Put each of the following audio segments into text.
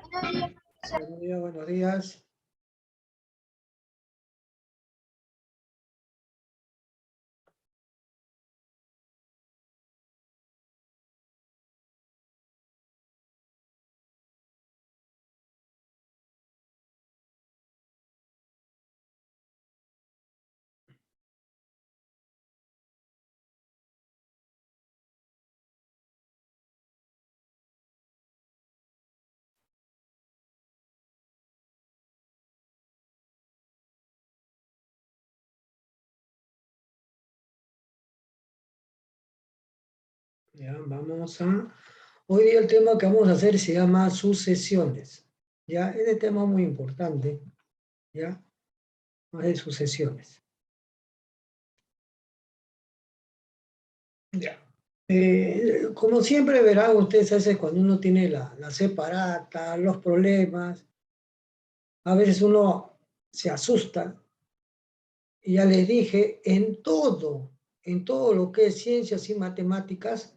Buenos días, buenos días. Ya, vamos a... Hoy día el tema que vamos a hacer se llama sucesiones. Ya, este tema es muy importante. Ya, de sucesiones. Ya. Como siempre verán ustedes, a veces cuando uno tiene la separata, los problemas, a veces uno se asusta. Y ya les dije, en todo lo que es ciencias y matemáticas,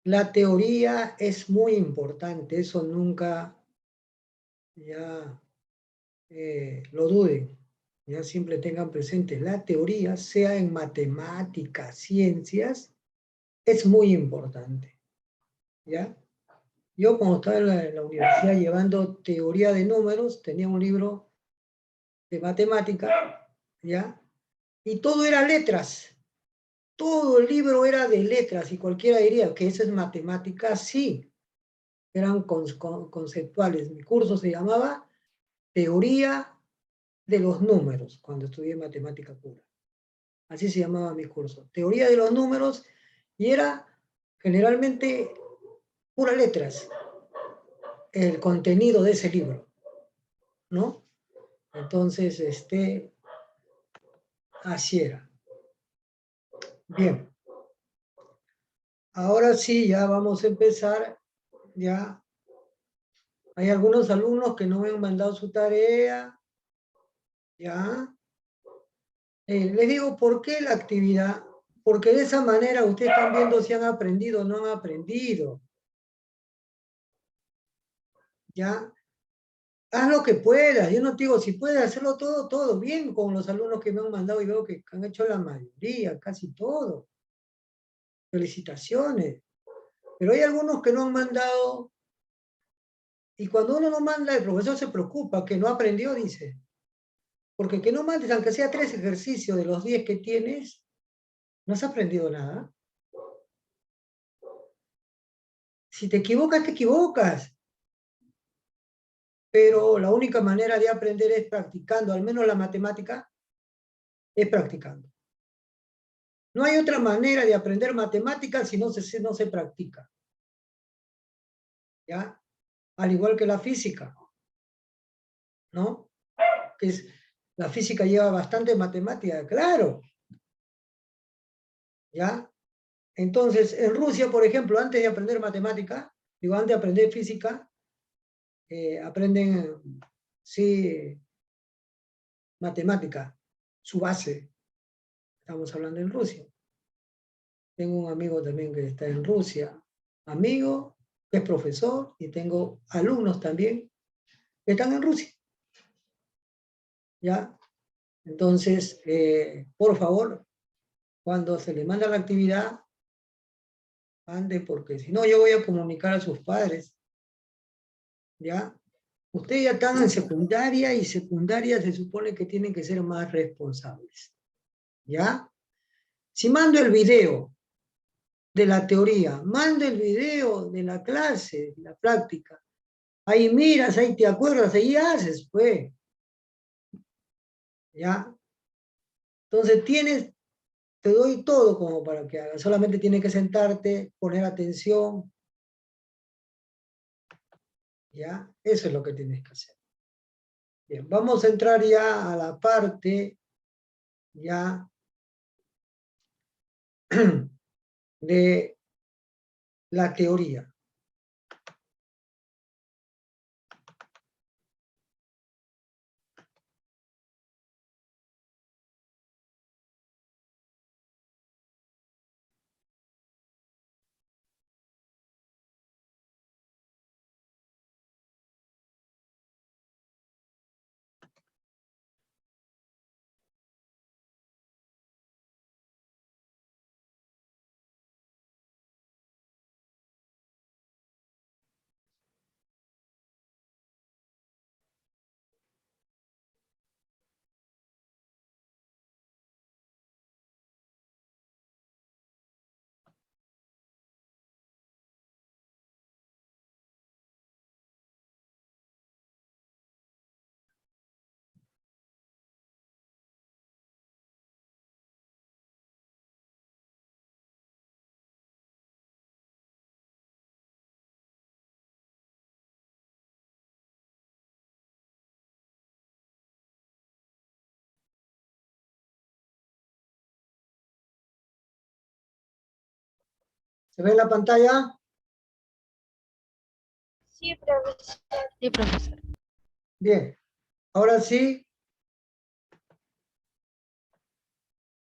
la teoría es muy importante. Eso nunca ya lo duden. Ya siempre tengan presente, la teoría, sea en matemáticas, ciencias, es muy importante. ¿Ya? Yo cuando estaba en la universidad llevando teoría de números, tenía un libro de matemática, ¿ya? Y todo era letras. Todo el libro era de letras y cualquiera diría que eso es matemática, sí. Eran conceptuales. Mi curso se llamaba Teoría de los Números, cuando estudié matemática pura. Así se llamaba mi curso. Teoría de los números, y era generalmente puras letras el contenido de ese libro, ¿no? Entonces, así era. Bien, ahora sí, ya vamos a empezar. Ya hay algunos alumnos que no me han mandado su tarea. Ya. Les digo, ¿por qué la actividad? Porque de esa manera ustedes están viendo si han aprendido o no han aprendido. ¿Ya? Haz lo que puedas. Yo no te digo, si puedes hacerlo todo, todo bien con los alumnos que me han mandado y veo que han hecho la mayoría, casi todo. Felicitaciones. Pero hay algunos que no han mandado, y cuando uno no manda, el profesor se preocupa, que no aprendió, dice. Porque que no mandes, aunque sea 3 ejercicios de los 10 que tienes, no has aprendido nada. Si te equivocas, te equivocas. Pero la única manera de aprender es practicando, al menos la matemática, es practicando. No hay otra manera de aprender matemáticas si no se practica. ¿Ya? Al igual que la física, ¿no? Que es, la física lleva bastante matemática, claro, ¿ya? Entonces, en Rusia, por ejemplo, antes de aprender matemática, digo, antes de aprender física, aprenden, sí, matemática, su base. Estamos hablando en Rusia. Tengo un amigo también que está en Rusia, amigo que es profesor, y tengo alumnos también que están en Rusia. ¿Ya? Entonces, por favor, cuando se le manda la actividad, ande, porque si no, yo voy a comunicar a sus padres. ¿Ya? Ustedes ya están en secundaria y secundaria se supone que tienen que ser más responsables. ¿Ya? Si mando el video de la teoría, mando el video de la clase, de la práctica, ahí miras, ahí te acuerdas, ahí haces, pues. ¿Ya? Entonces te doy todo como para que hagas. Solamente tienes que sentarte, poner atención, ¿ya? Eso es lo que tienes que hacer. Bien, vamos a entrar ya a la parte, ya, de la teoría. ¿Se ve la pantalla? Sí, profesor. Sí, profesor. Bien. Ahora sí,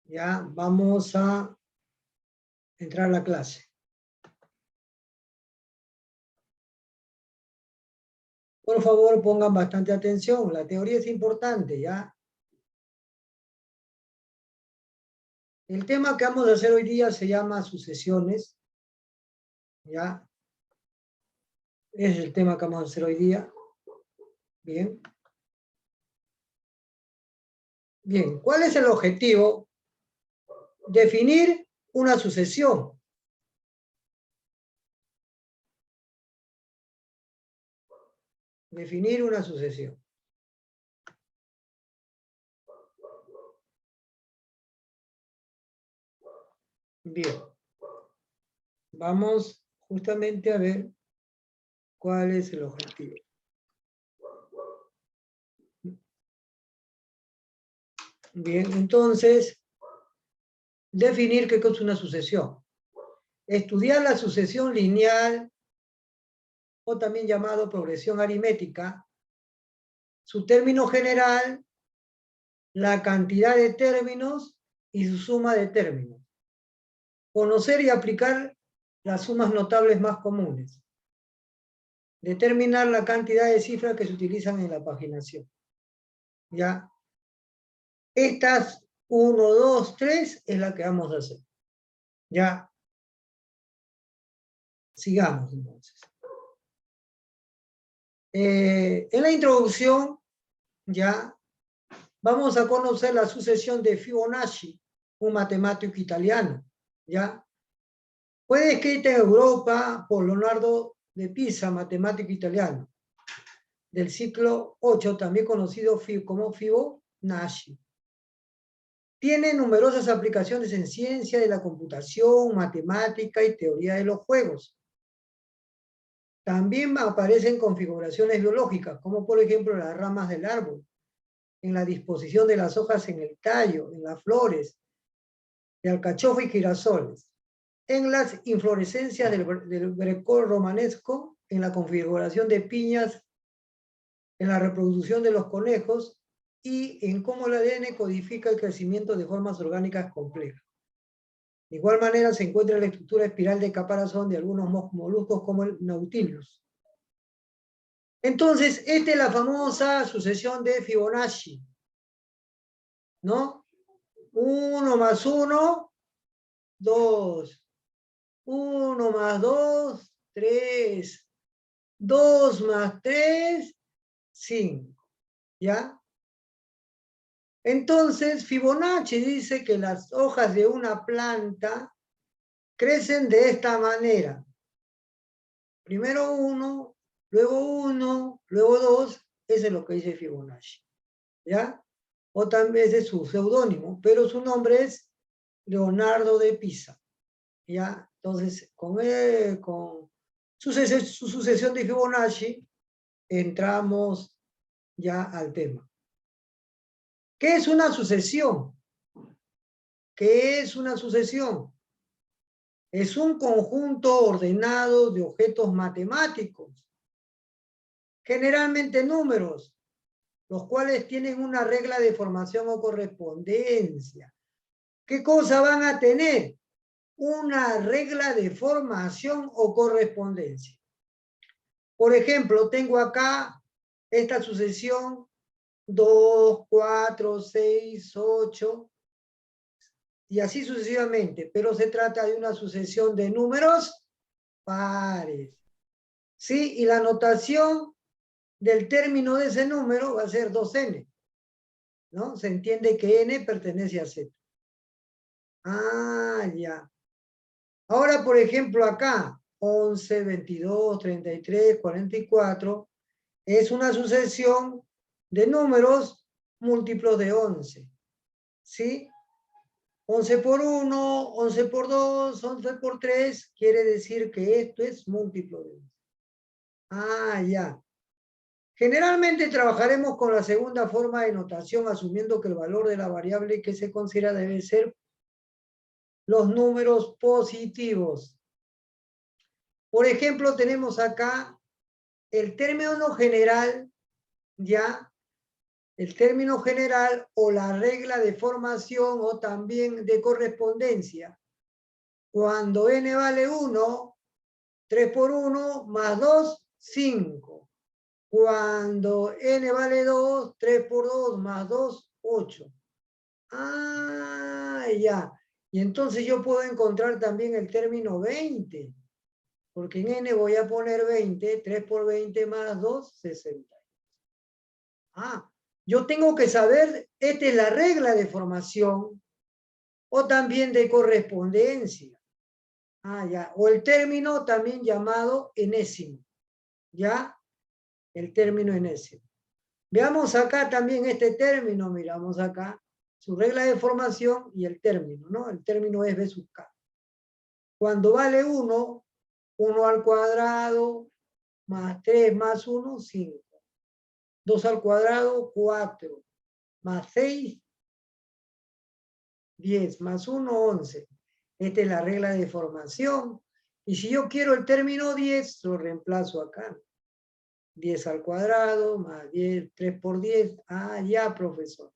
ya vamos a entrar a la clase. Por favor, pongan bastante atención. La teoría es importante, ¿ya? El tema que vamos a hacer hoy día se llama sucesiones, ¿ya? Es el tema que vamos a hacer hoy día. Bien. Bien, ¿cuál es el objetivo? Definir una sucesión. Definir una sucesión. Bien. Vamos justamente a ver cuál es el objetivo. Bien, entonces, definir qué es una sucesión. Estudiar la sucesión lineal, o también llamado progresión aritmética, su término general, la cantidad de términos y su suma de términos. Conocer y aplicar las sumas notables más comunes. Determinar la cantidad de cifras que se utilizan en la paginación. ¿Ya? Estas 1, 2, 3 es la que vamos a hacer. ¿Ya? Sigamos entonces. En la introducción, ya, vamos a conocer la sucesión de Fibonacci, un matemático italiano, ¿ya? Fue descrita en Europa por Leonardo de Pisa, matemático italiano, del siglo VIII, también conocido como Fibonacci. Tiene numerosas aplicaciones en ciencia de la computación, matemática y teoría de los juegos. También aparecen configuraciones biológicas, como por ejemplo las ramas del árbol, en la disposición de las hojas en el tallo, en las flores, de alcachofa y girasoles, en las inflorescencias del brecol romanesco, en la configuración de piñas, en la reproducción de los conejos y en cómo el ADN codifica el crecimiento de formas orgánicas complejas. De igual manera se encuentra la estructura espiral de caparazón de algunos moluscos como el Nautilus. Entonces, esta es la famosa sucesión de Fibonacci, ¿no? 1 más 1, 2. 1 más 2, 3. 2 más 3, 5. ¿Ya? Entonces, Fibonacci dice que las hojas de una planta crecen de esta manera. Primero 1, luego 1, luego 2. Eso es lo que dice Fibonacci. ¿Ya? O también es su seudónimo, pero su nombre es Leonardo de Pisa. ¿Ya? Entonces, con su sucesión de Fibonacci, entramos ya al tema. ¿Qué es una sucesión? ¿Qué es una sucesión? Es un conjunto ordenado de objetos matemáticos, generalmente números, los cuales tienen una regla de formación o correspondencia. ¿Qué cosa van a tener? Una regla de formación o correspondencia. Por ejemplo, tengo acá esta sucesión 2, 4, 6, 8 y así sucesivamente, pero se trata de una sucesión de números pares. ¿Sí? Y la notación del término de ese número va a ser 2n, ¿no? Se entiende que n pertenece a z. Ah, ya. Ahora, por ejemplo, acá, 11, 22, 33, 44, es una sucesión de números múltiplos de 11. ¿Sí? 11 por 1, 11 por 2, 11 por 3, quiere decir que esto es múltiplo de 11. Ah, ya. Generalmente trabajaremos con la segunda forma de notación, asumiendo que el valor de la variable que se considera debe ser los números positivos. Por ejemplo, tenemos acá el término general, ya, el término general o la regla de formación o también de correspondencia. Cuando n vale 1, 3 por 1 más 2, 5. Cuando n vale 2, 3 por 2 más 2, 8. Ah, ya. Y entonces yo puedo encontrar también el término 20. Porque en n voy a poner 20, 3 por 20 más 2, 60. Ah, yo tengo que saber, esta es la regla de formación o también de correspondencia. Ah, ya. O el término también llamado enésimo. ¿Ya? El término enésimo. Veamos acá también este término, miramos acá, su regla de formación y el término, ¿no? El término es B sub K. Cuando vale 1, 1 al cuadrado, más 3 más 1, 5. 2 al cuadrado, 4. Más 6, 10. Más 1, 11. Esta es la regla de formación. Y si yo quiero el término 10, lo reemplazo acá. 10 al cuadrado, más 10, 3 por 10. Ah, ya, profesor.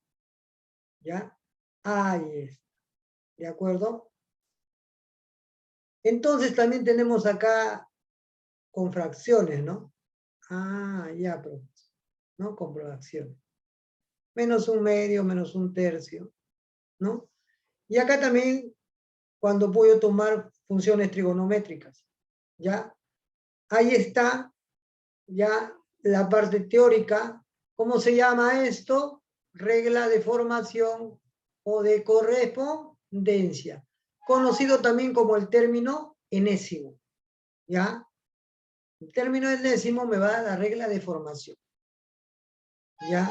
¿Ya? Ahí está. ¿De acuerdo? Entonces también tenemos acá con fracciones, ¿no? Ah, ya, profesor. ¿No? Con fracciones. Menos un medio, menos un tercio, ¿no? Y acá también cuando puedo tomar funciones trigonométricas, ¿ya? Ahí está ya la parte teórica. ¿Cómo se llama esto? Regla de formación o de correspondencia, conocido también como el término enésimo, ¿ya? El término enésimo me va a dar la regla de formación, ¿ya?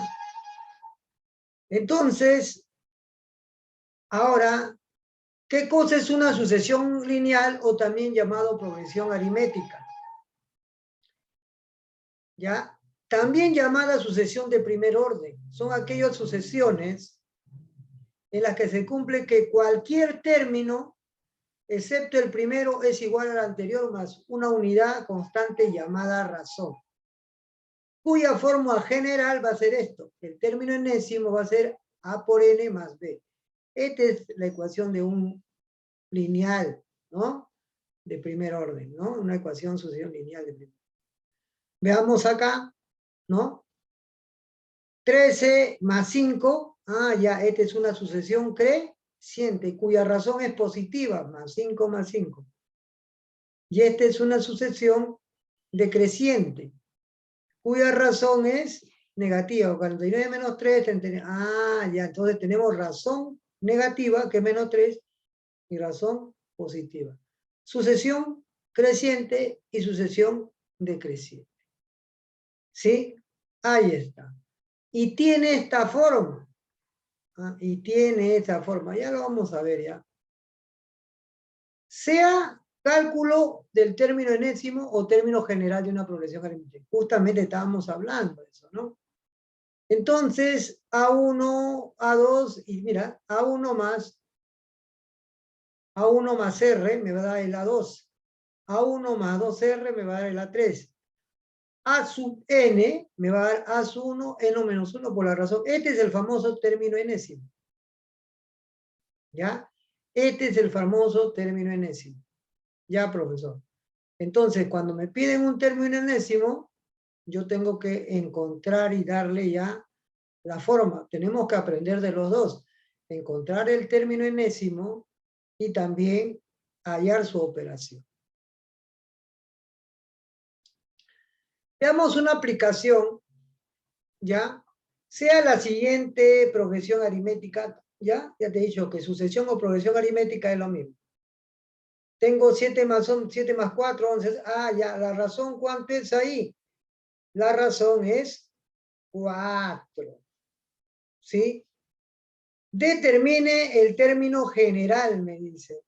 Entonces, ahora, ¿qué cosa es una sucesión lineal o también llamado progresión aritmética? ¿Ya? También llamada sucesión de primer orden. Son aquellas sucesiones en las que se cumple que cualquier término, excepto el primero, es igual al anterior más una unidad constante llamada razón, cuya fórmula general va a ser esto. El término enésimo va a ser A por N más B. Esta es la ecuación de un lineal, ¿no? De primer orden, ¿no? Una ecuación sucesión lineal de primer orden. Veamos acá, ¿no? 13 más 5, ah, ya, esta es una sucesión creciente, cuya razón es positiva, más 5 más 5. Y esta es una sucesión decreciente, cuya razón es negativa. 49 menos 3, ah, ya, entonces tenemos razón negativa, que es menos 3, y razón positiva. Sucesión creciente y sucesión decreciente. ¿Sí? Ahí está. Y tiene esta forma. ¿Ah? Y tiene esta forma. Ya lo vamos a ver ya. Sea cálculo del término enésimo o término general de una progresión aritmética. Justamente estábamos hablando de eso, ¿no? Entonces, A1, A2, y mira, A1 más R me va a dar el A2. A1 más 2R me va a dar el A3. A sub N me va a dar A sub 1, N menos 1 por la razón. Este es el famoso término enésimo. ¿Ya? Este es el famoso término enésimo. Ya, profesor. Entonces, cuando me piden un término enésimo, yo tengo que encontrar y darle ya la forma. Tenemos que aprender de los dos. Encontrar el término enésimo y también hallar su operación. Veamos una aplicación, ¿ya? Sea la siguiente progresión aritmética, ¿ya? Ya te he dicho que sucesión o progresión aritmética es lo mismo. Tengo 7 más 4, 11. Ah, ya, la razón, ¿cuánto es ahí? La razón es 4. ¿Sí? Determine el término general, me dice.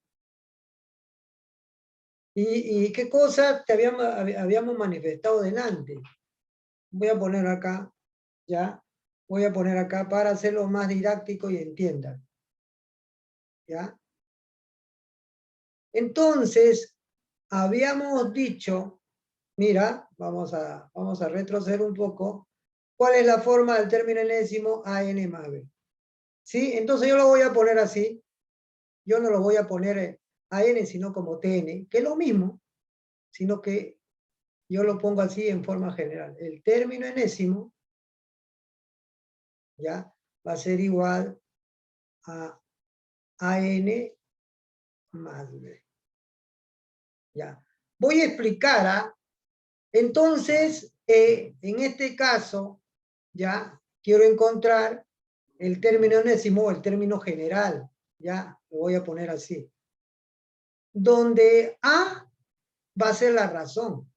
¿Y qué cosa te habíamos manifestado delante? Voy a poner acá, ¿ya? Voy a poner acá para hacerlo más didáctico y entiendan. ¿Ya? Entonces, habíamos dicho, mira, vamos a retroceder un poco, ¿cuál es la forma del término enésimo AN más B? ¿Sí? Entonces yo lo voy a poner así, yo no lo voy a poner AN sino como TN, que es lo mismo, sino que yo lo pongo así en forma general. El término enésimo, ya, va a ser igual a AN más B. Ya. Voy a explicar, ¿ah? Entonces, en este caso, ya, quiero encontrar el término enésimo, el término general, ya, lo voy a poner así. Donde A va a ser la razón.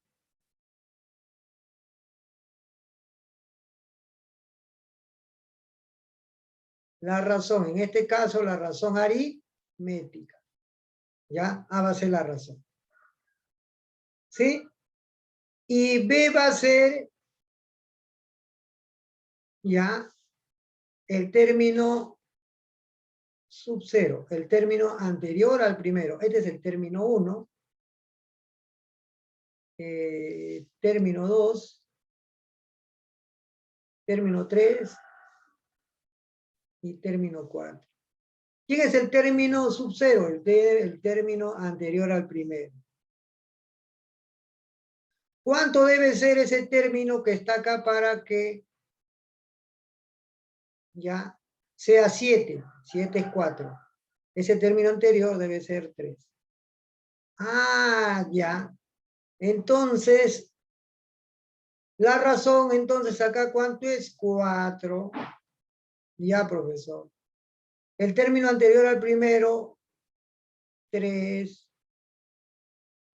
La razón, en este caso, la razón aritmética. ¿Ya? A va a ser la razón. ¿Sí? Y B va a ser, ya, el término sub cero, el término anterior al primero. Este es el término 1. Término 2. Término 3. Y término 4. ¿Quién es el término sub cero? El término anterior al primero. ¿Cuánto debe ser ese término que está acá para que ya sea 7? 7 es 4. Ese término anterior debe ser 3. Ah, ya. Entonces, la razón, entonces acá, ¿cuánto es? 4. Ya, profesor. El término anterior al primero, 3.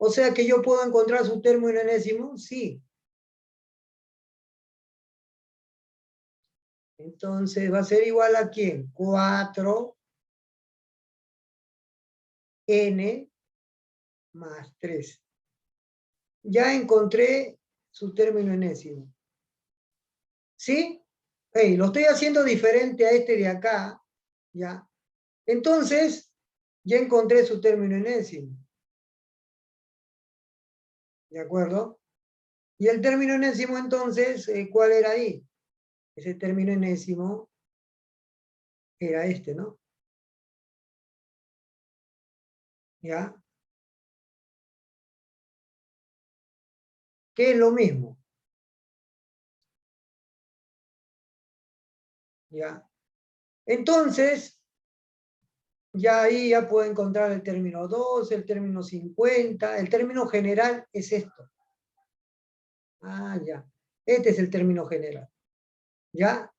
O sea que yo puedo encontrar su término enésimo, sí. Entonces va a ser igual a ¿quién? 4 n más 3. Ya encontré su término enésimo. ¿Sí? Hey, lo estoy haciendo diferente a este de acá, ¿ya? Entonces, ya encontré su término enésimo. ¿De acuerdo? Y el término enésimo, entonces, ¿cuál era ahí? Ese término enésimo era este, ¿no? ¿Ya? Que es lo mismo. ¿Ya? Entonces, ya ahí ya puedo encontrar el término 2, el término 50, el término general es esto. Ah, ya. Este es el término general. ¿Ya?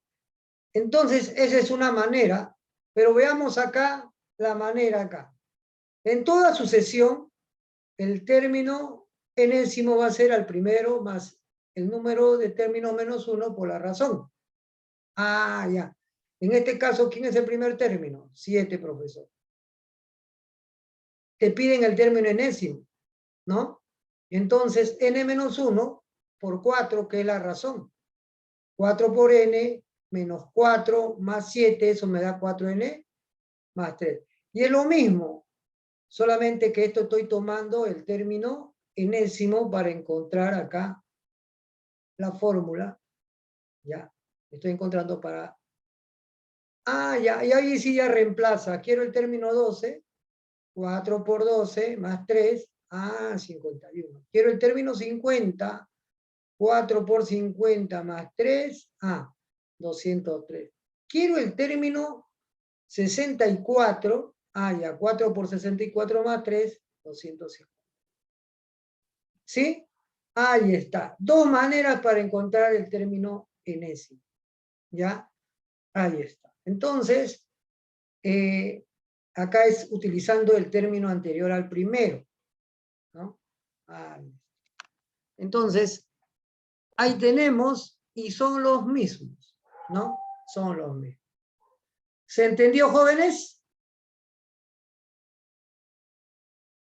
Entonces, esa es una manera, pero veamos acá la manera acá. En toda sucesión, el término enésimo va a ser al primero más el número de términos menos 1 por la razón. Ah, ya. En este caso, ¿quién es el primer término? 7, profesor. Te piden el término enésimo, ¿no? Entonces, n menos 1 por 4, que es la razón. 4 por n menos 4 más 7, eso me da 4n más 3. Y es lo mismo, solamente que esto estoy tomando el término enésimo para encontrar acá la fórmula. Ya, estoy encontrando para... Ah, ya, y ahí sí ya reemplaza. Quiero el término 12. 4 por 12 más 3. Ah, 51. Quiero el término 50. 4 por 50 más 3. Ah, 203. Quiero el término 64. Ah, ya, 4 por 64 más 3, 250. ¿Sí? Ahí está. Dos maneras para encontrar el término enésimo. ¿Ya? Ahí está. Entonces, acá es utilizando el término anterior al primero, ¿no? Entonces, ahí tenemos, y son los mismos, ¿no? Son los mismos. ¿Se entendió, jóvenes?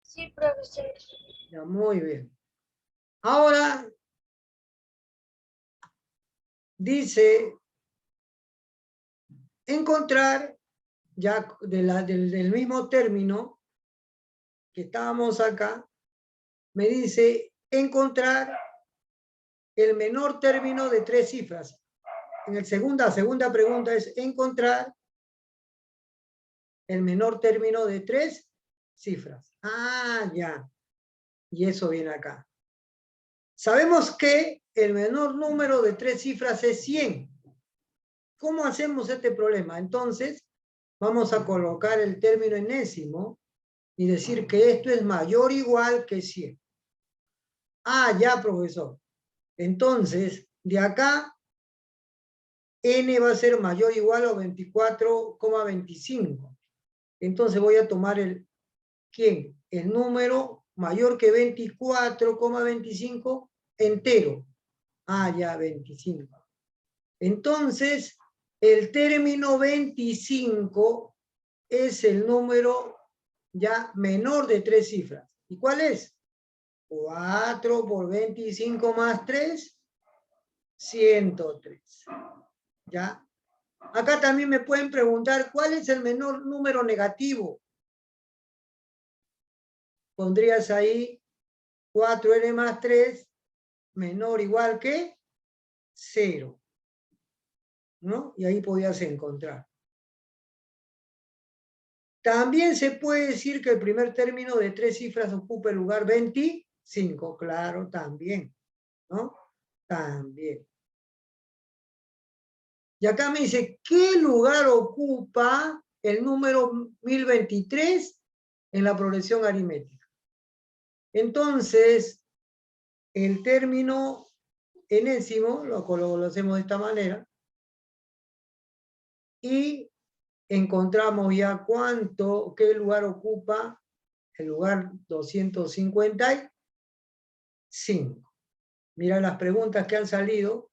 Sí, profesor. Ya, muy bien. Ahora, dice, encontrar, ya del mismo término que estábamos acá, me dice encontrar el menor término de 3 cifras. En la segunda pregunta es encontrar el menor término de 3 cifras. Ah, ya. Y eso viene acá. Sabemos que el menor número de 3 cifras es 100. ¿Cómo hacemos este problema? Entonces, vamos a colocar el término enésimo y decir que esto es mayor o igual que 100. Ah, ya, profesor. Entonces, de acá, n va a ser mayor o igual a 24,25. Entonces voy a tomar ¿quién? El número mayor que 24,25 entero. Ah, ya, 25. Entonces, el término 25 es el número ya menor de 3 cifras. ¿Y cuál es? 4 por 25 más 3, 103. ¿Ya? Acá también me pueden preguntar, ¿cuál es el menor número negativo? Pondrías ahí 4n más 3 menor o igual que 0. ¿No? Y ahí podías encontrar. También se puede decir que el primer término de 3 cifras ocupa el lugar 25. Claro, también. ¿No? También. Y acá me dice, ¿qué lugar ocupa el número 1023 en la progresión aritmética? Entonces, el término enésimo lo hacemos de esta manera y encontramos ya qué lugar ocupa el lugar 255. Mira las preguntas que han salido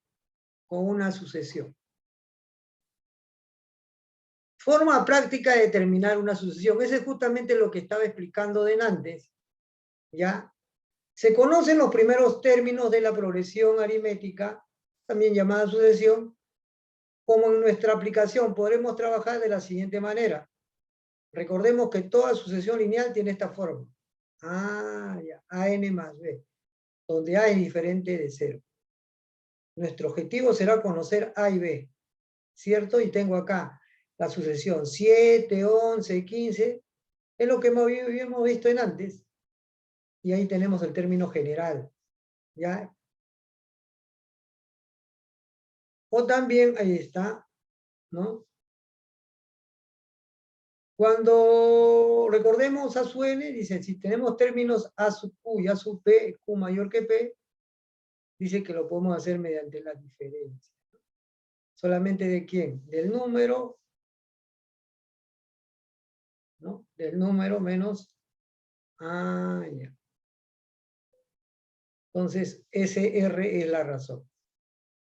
con una sucesión. Forma práctica de determinar una sucesión. Ese es justamente lo que estaba explicando antes. ¿Ya? Se conocen los primeros términos de la progresión aritmética, también llamada sucesión. Como en nuestra aplicación podremos trabajar de la siguiente manera. Recordemos que toda sucesión lineal tiene esta forma. Ya, AN más B, donde A es diferente de 0. Nuestro objetivo será conocer A y B, ¿cierto? Y tengo acá la sucesión 7, 11, 15, es lo que hemos visto antes. Y ahí tenemos el término general, ¿ya? O también, ahí está, ¿no? Cuando recordemos A sub n, dice, si tenemos términos A sub Q y A sub P, Q mayor que P, dice que lo podemos hacer mediante la diferencia. ¿Solamente de quién? Del número, ¿no? Del número menos ya. Entonces, SR es la razón.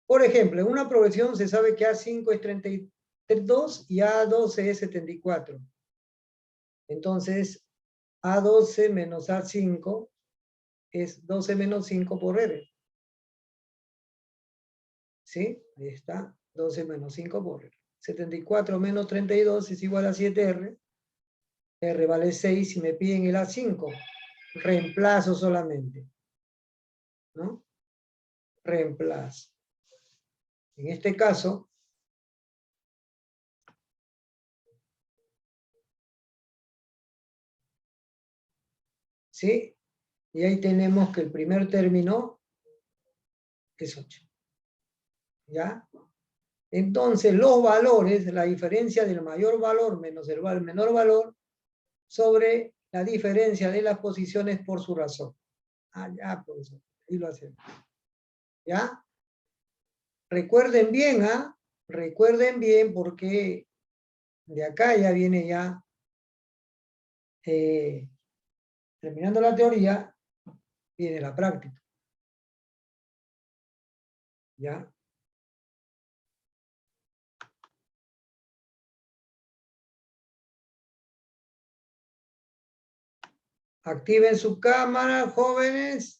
Por ejemplo, en una progresión se sabe que A5 es 32 y A12 es 74. Entonces, A12 menos A5 es 12 menos 5 por R. ¿Sí? Ahí está. 12 menos 5 por R. 74 menos 32 es igual a 7R. R vale 6 y me piden el A5. Reemplazo solamente. ¿No? Reemplazo. En este caso, ¿sí? Y ahí tenemos que el primer término es 8. ¿Ya? Entonces, los valores, la diferencia del mayor valor menos el menor valor sobre la diferencia de las posiciones por su razón. Ya, profesor. Ahí lo hacemos. ¿Ya? Recuerden bien, Recuerden bien porque de acá ya viene ya, terminando la teoría, viene la práctica. ¿Ya? Activen su cámara, jóvenes.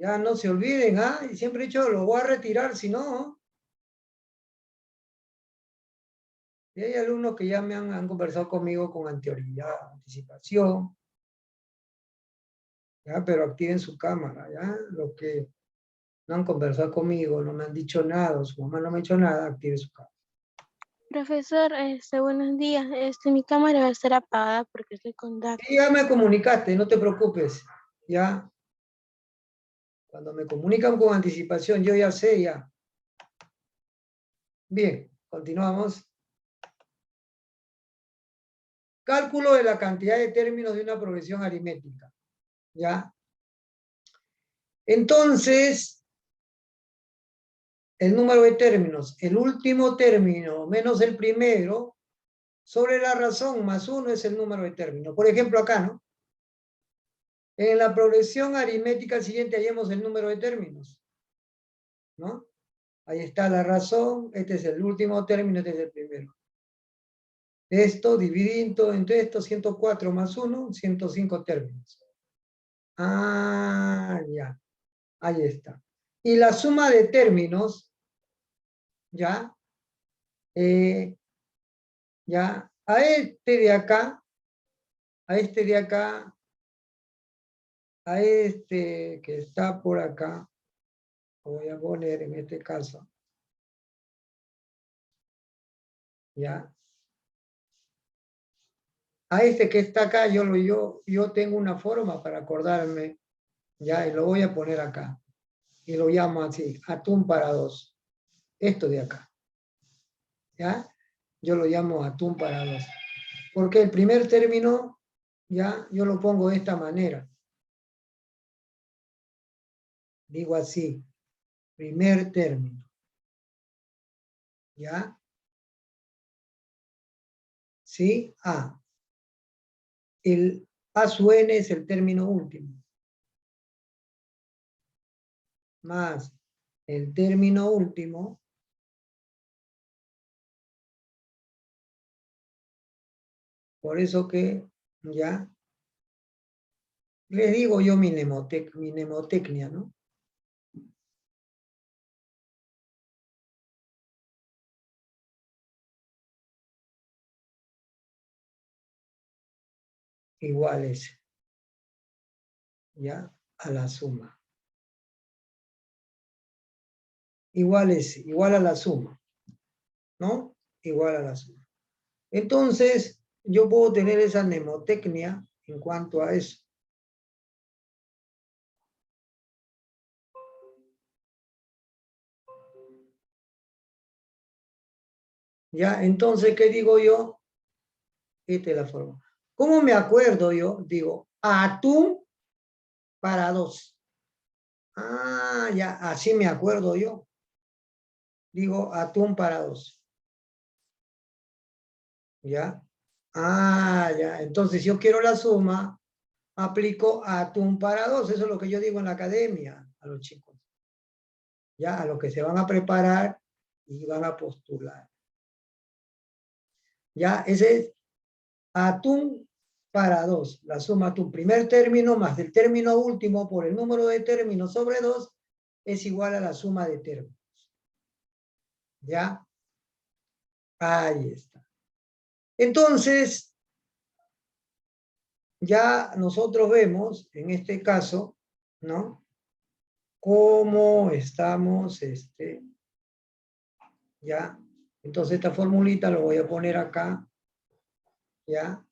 Ya no se olviden, Y siempre he dicho, lo voy a retirar, si no. Y hay alumnos que ya me han conversado conmigo con anterioridad, anticipación. ¿ya? Pero activen su cámara, ¿ya? Los que no han conversado conmigo, no me han dicho nada, o su mamá no me ha dicho nada, active su cámara. Profesor, buenos días. Mi cámara va a estar apagada porque estoy con DAC. Sí, ya me comunicaste, no te preocupes, ¿ya? Cuando me comunican con anticipación, yo ya sé, ya. Bien, continuamos. Cálculo de la cantidad de términos de una progresión aritmética, ¿ya? Entonces, el número de términos, el último término menos el primero, sobre la razón más 1 es el número de términos. Por ejemplo, acá, ¿no? En la progresión aritmética siguiente hallemos el número de términos, ¿no? Ahí está la razón, este es el último término, este es el primero. Esto dividido entre esto, 104 más 1, 105 términos. Ah, ya. Ahí está. Y la suma de términos, ya, ya, a este de acá, a este de acá, a este que está por acá, voy a poner en este caso, ya, a este que está acá, yo tengo una forma para acordarme, ya, y lo voy a poner acá, y lo llamo así, atún para 2, esto de acá, ya, yo lo llamo atún para 2, porque el primer término, ya, yo lo pongo de esta manera, digo así, primer término, ¿ya? ¿Sí? A. El A su N es el término último, más el término último, por eso que, ¿ya? Les digo yo mi mnemotecnia, ¿no? Igual es, ¿ya? A la suma. Igual a la suma, ¿no? Igual a la suma. Entonces, yo puedo tener esa mnemotecnia en cuanto a eso. ¿Ya? Entonces, ¿qué digo yo? Esta es la forma. ¿Cómo me acuerdo yo? Digo, atún para 2. Ah, ya, así me acuerdo yo. Digo, atún para 2. ¿Ya? Ah, ya. Entonces, si yo quiero la suma, aplico atún para 2. Eso es lo que yo digo en la academia a los chicos. ¿Ya? A los que se van a preparar y van a postular. ¿Ya? Ese es atún para 2. La suma atún primer término más el término último por el número de términos sobre 2 es igual a la suma de términos. ¿Ya? Ahí está. Entonces, ya nosotros vemos, en este caso, ¿no? Cómo estamos, ¿ya? Entonces esta formulita lo voy a poner acá, ¿ya?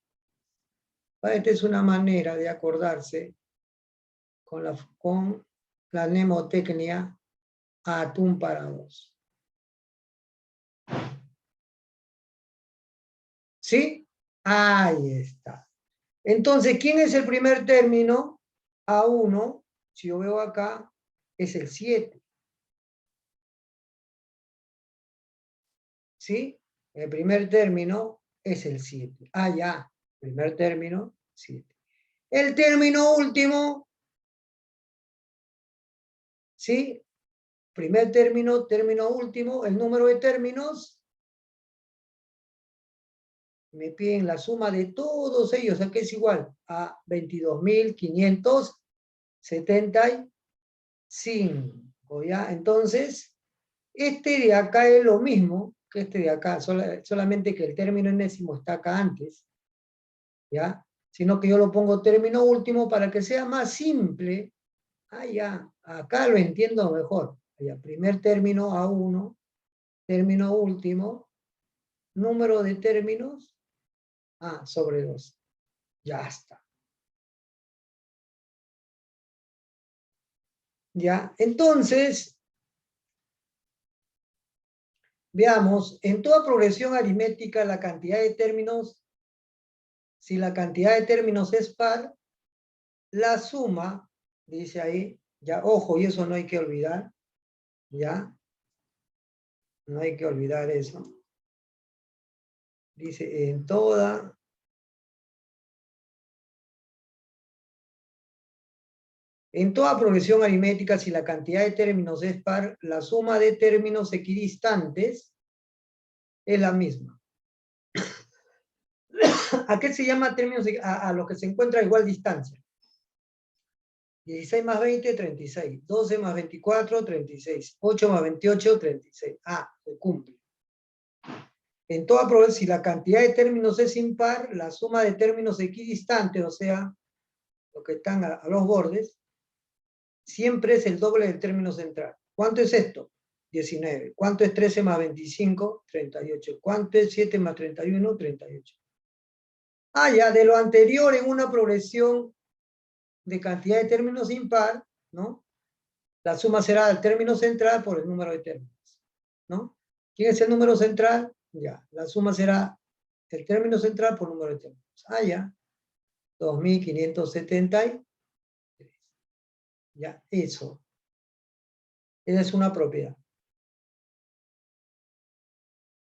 Esta es una manera de acordarse con la mnemotecnia atún para 2. ¿Sí? Ahí está. Entonces, ¿quién es el primer término? A1, si yo veo acá, es el 7. ¿Sí? El primer término es el 7. Ah, ya. Primer término, 7. El término último, ¿sí? Primer término, término último, el número de términos. Me piden la suma de todos ellos, o sea que es igual a 22.575, ¿ya? Entonces, este de acá es lo mismo que este de acá, solamente que el término enésimo está acá antes, ¿ya? sino que yo lo pongo término último para que sea más simple. Ya, acá lo entiendo mejor. Ya, primer término A1, término último, número de términos A sobre 2. Ya está. Ya, entonces, veamos, en toda progresión aritmética la cantidad de términos, si la cantidad de términos es par, la suma, dice ahí, ya, ojo, y eso no hay que olvidar, ya, no hay que olvidar eso. Dice, en toda progresión aritmética, si la cantidad de términos es par, la suma de términos equidistantes es la misma. ¿A qué se llama términos? A lo que se encuentra a igual distancia. 16 más 20, 36. 12 más 24, 36. 8 más 28, 36. Se cumple. En toda probabilidad, si la cantidad de términos es impar, la suma de términos equidistantes, o sea, los que están a los bordes, siempre es el doble del término central. ¿Cuánto es esto? 19. ¿Cuánto es 13 más 25? 38. ¿Cuánto es 7 más 31? 38. Ya, de lo anterior en una progresión de cantidad de términos impar, ¿no? La suma será el término central por el número de términos, ¿no? ¿Quién es el número central? Ya, la suma será el término central por número de términos. Ya, 2573. Ya, eso. Esa es una propiedad.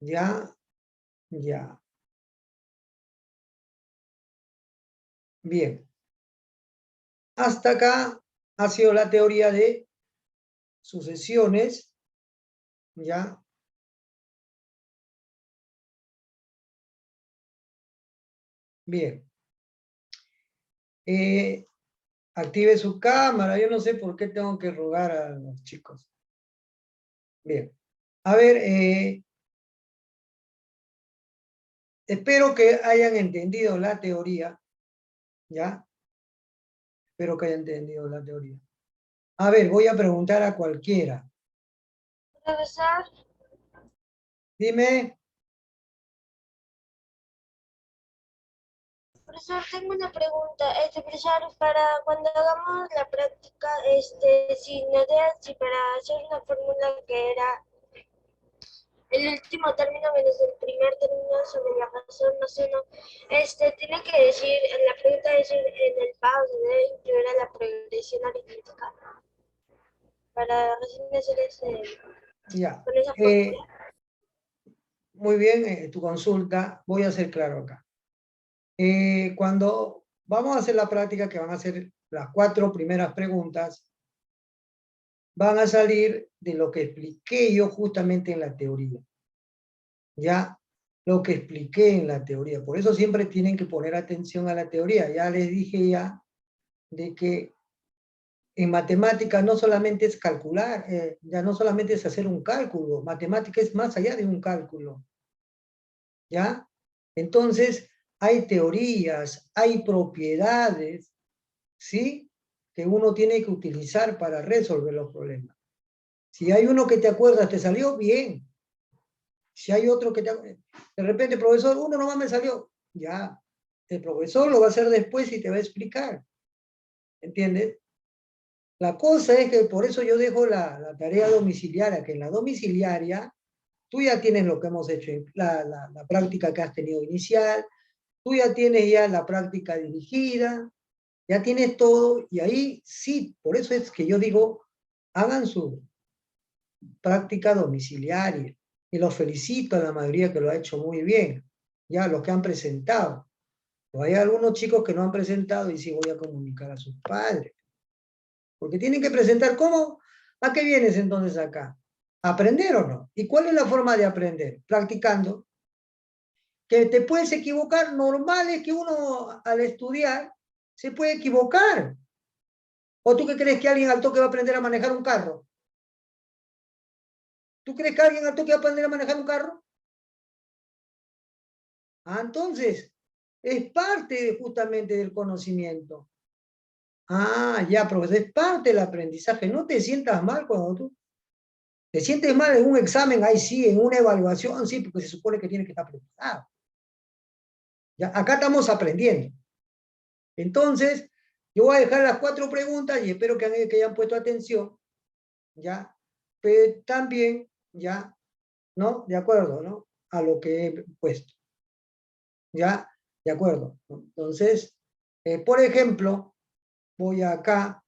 Ya, ya. Bien. Hasta acá ha sido la teoría de sucesiones, ya. Bien. Active su cámara. Yo no sé por qué tengo que rogar a los chicos. Bien. A ver, espero que hayan entendido la teoría, ¿ya? Espero que hayan entendido la teoría. A ver, voy a preguntar a cualquiera. Profesor, Dime. profesor, tengo una pregunta. Profesor, para cuando hagamos la práctica, si nos dejan, si para hacer una fórmula que era el último término menos el primer término sobre la razón más uno, tiene que decir, en la pregunta decir en el paso se debe incluir a la progresión aritmética para recién hacer Ya. con esa fórmula. Muy bien, tu consulta. Voy a ser claro acá. Cuando vamos a hacer la práctica, que van a ser las 4 primeras preguntas, van a salir de lo que expliqué yo justamente en la teoría. Ya, lo que expliqué en la teoría. Por eso siempre tienen que poner atención a la teoría. Ya les dije ya de que en matemática no solamente es calcular, ya no solamente es hacer un cálculo, matemática es más allá de un cálculo. ¿Ya? Entonces, hay teorías, hay propiedades, ¿sí? Que uno tiene que utilizar para resolver los problemas. Si hay uno que te acuerdas, te salió bien. Si hay otro que de repente, profesor, uno nomás me salió, ya. El profesor lo va a hacer después y te va a explicar. ¿Entiendes? La cosa es que por eso yo dejo la tarea domiciliaria, que en la domiciliaria tú ya tienes lo que hemos hecho, la práctica que has tenido inicial, tú ya tienes ya la práctica dirigida, ya tienes todo, y ahí sí, por eso es que yo digo, hagan su práctica domiciliaria, y los felicito a la mayoría que lo ha hecho muy bien, ya los que han presentado. O hay algunos chicos que no han presentado y sí voy a comunicar a sus padres. Porque tienen que presentar cómo, ¿a qué vienes entonces acá? ¿A aprender o no? ¿Y cuál es la forma de aprender? Practicando. Que te puedes equivocar, normal es que uno al estudiar se puede equivocar. ¿O tú qué crees que alguien al toque va a aprender a manejar un carro? ¿Tú crees que alguien al toque va a aprender a manejar un carro? Entonces, Es parte justamente del conocimiento. Ah, ya, profesor, es parte del aprendizaje. No te sientas mal cuando tú te sientes mal en un examen, ahí sí, en una evaluación, sí, porque se supone que tienes que estar preparado. Ya, acá estamos aprendiendo. Entonces, yo voy a dejar las 4 preguntas y espero que hayan puesto atención, ¿ya? Pero también, ¿ya? ¿No? De acuerdo, ¿no? A lo que he puesto. ¿Ya? De acuerdo. Entonces, por ejemplo, voy acá,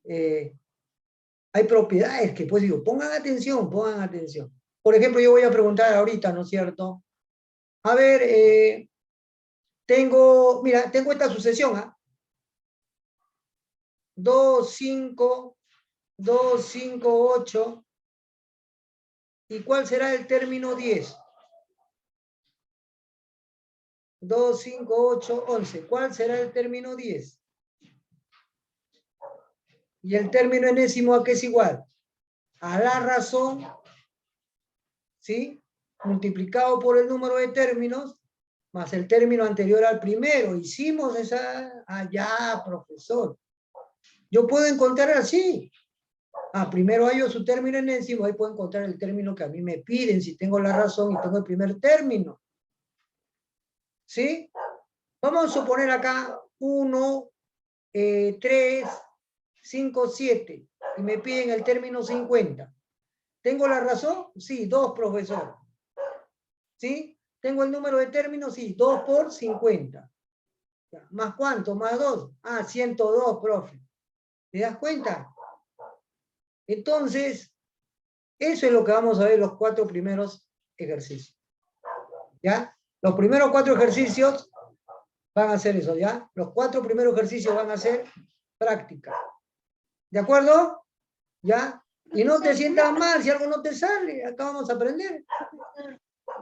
hay propiedades que pues digo, pongan atención, pongan atención. Por ejemplo, yo voy a preguntar ahorita, ¿no es cierto? A ver, mira, tengo esta sucesión, ¿ah? 2, 5, 2, 5, 8. ¿Y cuál será el término 10? 2, 5, 8, 11. ¿Cuál será el término 10? Y el término enésimo, ¿a qué es igual? A la razón, ¿sí? Multiplicado por el número de términos, más el término anterior al primero. Hicimos esa... Allá, profesor. Yo puedo encontrar así. Primero hallo su término enésimo, ahí puedo encontrar el término que a mí me piden, si tengo la razón y tengo el primer término. ¿Sí? Vamos a suponer acá 1, 3, 5, 7, y me piden el término 50. ¿Tengo la razón? Sí, 2, profesor. ¿Sí? ¿Tengo el número de términos? Sí, 2 por 50. ¿Más cuánto? ¿Más 2? 102, profe. ¿Te das cuenta? Entonces, eso es lo que vamos a ver los 4 primeros ejercicios. ¿Ya? Los primeros 4 ejercicios van a ser eso, ¿ya? Los 4 primeros ejercicios van a ser práctica. ¿De acuerdo? ¿Ya? Y no te sientas mal si algo no te sale. Acá vamos a aprender.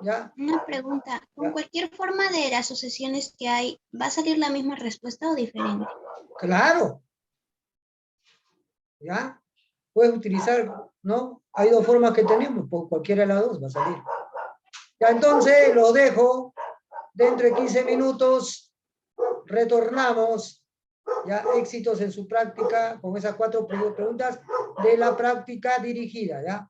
¿Ya? Una pregunta. ¿Con cualquier forma de las sucesiones que hay, va a salir la misma respuesta o diferente? Claro. ¿Ya? Puedes utilizar, ¿no? Hay 2 formas que tenemos, por cualquiera de las 2 va a salir. Ya, entonces lo dejo. Dentro de 15 minutos retornamos. Ya, éxitos en su práctica con esas 4 preguntas de la práctica dirigida, ¿ya?